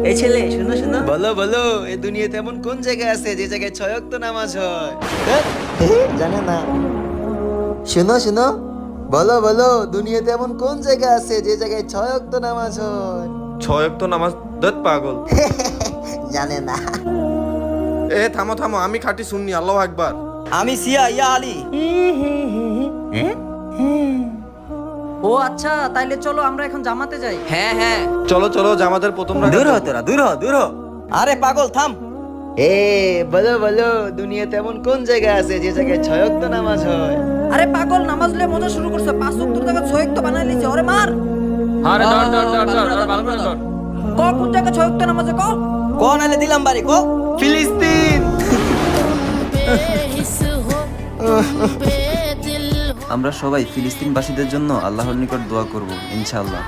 এই ছেলে শুনো শুনো, বলো বলো, এই দুনিয়াতে এমন কোন জায়গা আছে যে জায়গায় 6 ওয়াক্ত নামাজ হয়? জানে না। শুনো শুনো, বলো বলো, দুনিয়াতে এমন কোন জায়গা আছে যে জায়গায় 6 ওয়াক্ত নামাজ হয়? 6 ওয়াক্ত নামাজ দত পাগল। জানে না। এ থামো থামো, আমি খাঁটি সুন্নি, আল্লাহু আকবার। আমি সিয়া ইয়া আলী। ও আচ্ছা, তাইলে চলো আমরা এখন জামাতে যাই। হ্যাঁ হ্যাঁ, চলো চলো, জামাতের প্রথম দূর হ রাকাত। তোরা, দূর হ দূর হ। আরে পাগল থাম। এ বলো বলো, দুনিয়াতে এমন কোন জায়গা আছে যে জায়গায় 6 ওয়াক্ত নামাজ হয়? আরে পাগল, নামাজ লয়ে মজা শুরু করছে। 5 ওয়াক্তের জায়গা 6 ওয়াক্ত বানাই লিছে। ওরে মার। আরে ধর ধর ধর ধর ধর, ভালো করে ধর। ক কোন জায়গা 6 ওয়াক্ত নামাজে ক। ক নাইলে দিলাম বাড়ি ক। ফিলিস্তিন। আমরা সবাই ফিলিস্তিনবাসীদের জন্য আল্লাহর নিকট দোয়া করব ইনশাআল্লাহ।